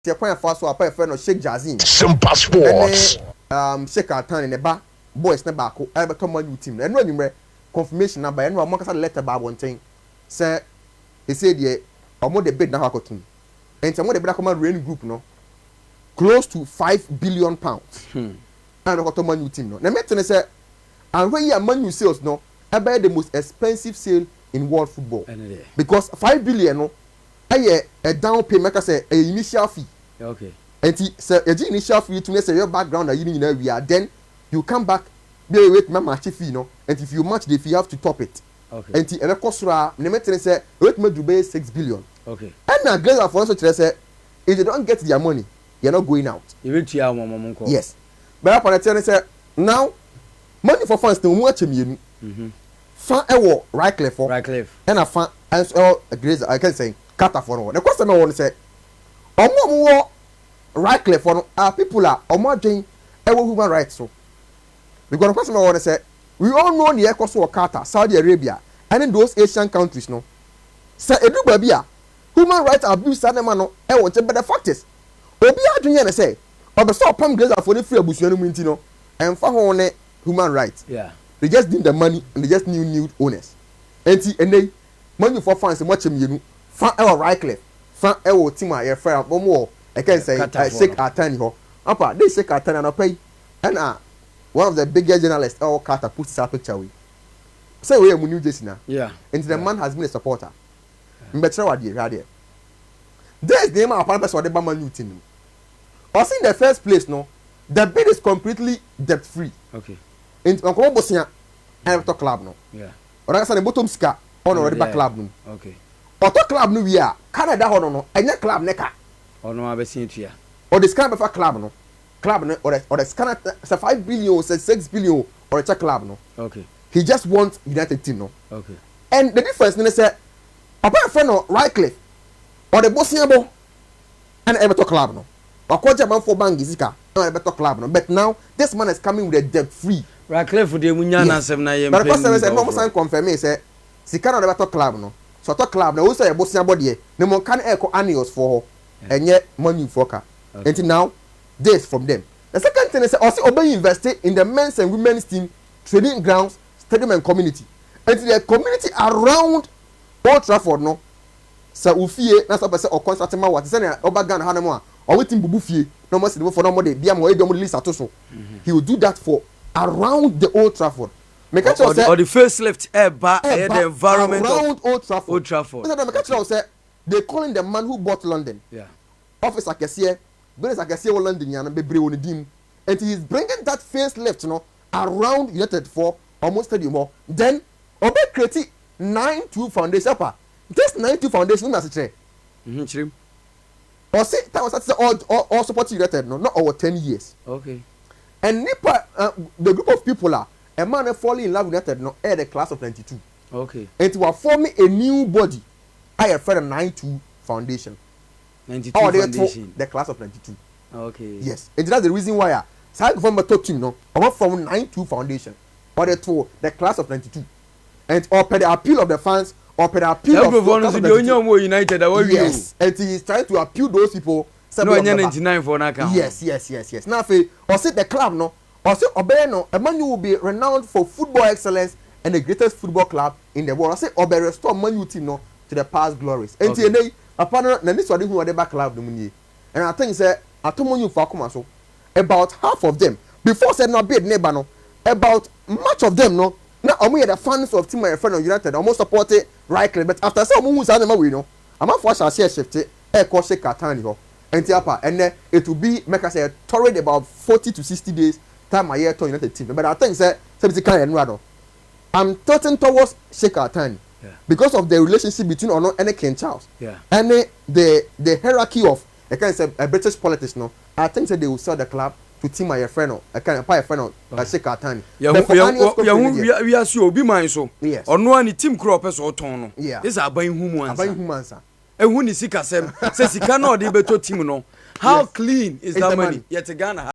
Ti kwan fa so apa friend no Sheikh Jazim. Simple Sports. Sheikh Atan ne ba boys ne ba ko e beto Man U team. Eno anwumre confirmation number eno amo kasa letter ba wonten. Say he said ye omo de bid na ha kotum. Enti omo de bid akoma rain group no close to 5 billion pounds. And ko Man U team no. Na meto ne say and when you Man U sales no about the most expensive sale in world football. Because 5 billion no a down payment say a initial fee. Okay. And say a initial fee to say your background and you know we are then you come back be wait my match fee no and if you match the fee you have to top it. Okay. And the cost na meto say wait me do 6 billion. Okay. And na Glazer for also say if they don't get their money you're not going out. You will tia mama. Yes. But upon the say now money for fans no mu achemienu. Fan ewo Wycliffe and a fan and Glazer I can say Carter for no. The question I want to say omo Wycliffe for no are people are omo doing human rights so. Because the question I want to say we all know the economy of Qatar, Saudi Arabia, and in those Asian countries, no. Say edu babia, human rights abuse na no. But the fact is, obi adwenya na say, obeso pam Glazer for the free abusuanu mu ntino, emfa ho ne human rights. Yeah. They just need the money and they just need new owners. Enti ene money for fans much mienu, fan ewo Wycliffe, fan ewo team a ye fair bomo. I can say Sheikh Atani ho. Apa, they Sheikh Atani no pay. And one of the biggest journalists, Carter, puts his picture with. Say we are New Jersey now. Yeah. And the man has been a supporter. Mbetra wadi radio. There's the name of purpose for the Bama New team. Also in the first place, no, the bid is completely debt free. Okay. In Uncle Bosia, Everton club no. Yeah. Or I say the bottom ska on already back club no. Okay. Auto club no we are Canada hono no. Enya club neka. Ono abesin tua. Or the scan before club no. Club no or the scan say 5 billion say 6 billion or a club no. Okay. He just wants United team no. Okay. And the difference they say apart from no Wycliffe or the Bosniabo and Everton club no. Akwaja man for bang izika no Everton club no. But now this man is coming with a debt free. Wycliffe de munya na sem na yem. But the person say no sign confirm me say sika no Everton club no. So to club no say Bosniabo de no mo kan echo annuals for her and yet money for her. Until now this from them. The second thing is also obey invested in the men's and women's team training grounds, stadium and community. And the community around Old Trafford no. So ufie na so person or constructing ma what say na obagan ha na mo a or wetin bubu fie no mo se for no mo de bia mo e do mo release atoso. He will do that for around the Old Trafford. Make sure say or the first left the environment around Old Trafford. Old Trafford. Make sure say they calling the man who bought London. Yeah. Officer Kessie, business Kessie London yana bebre woni dim. And he is bringing that face left around United for almost stadium. Then obe create 9-2 foundation upper. This 9-2 foundation na se chire. Or say that was all support United no not over 10 years. Okay. And nipa the group of people are a man falling in love with United no the class of 92. Okay. And to forming a new body I have for the 9-2 foundation. 92 foundation. The class of 92. Okay. Yes. And that's the reason why I from a top team no. I from 9-2 foundation. Or the class of 92. And or per the appeal of the fans or per the appeal of the United. Yes. And he is trying to appeal those people. No, 99 for na account. Yes. Now or say the club no. Or say Obe no. Emmanuel will be renowned for football excellence and the greatest football club in the world. I say Obe restore Man U team no to the past glories. And today upon na this one who are the back club no munye. And I think say atomo you for come so about half of them before said no bid neighbor no about much of them no na omo the fans of team my friend of United almost supported Wycliffe but after say omo hu say na we no am for shall share shift call Sheikh Atani ho enti apa and it will be make us say torrid about 40 to 60 days time my year to United team but I think say something kind no I'm tilting towards Sheikh Atani because of the relationship between Ono and King Charles and the hierarchy of I can say a British politics no I think that they will sell the club to team my friend no I can buy a friend no Sheikh Atani we are so be mine so Ono ani team crop so ton no this aban hu ansa ehu ni sika sem say sika no dey beto team no how clean is that money yet Ghana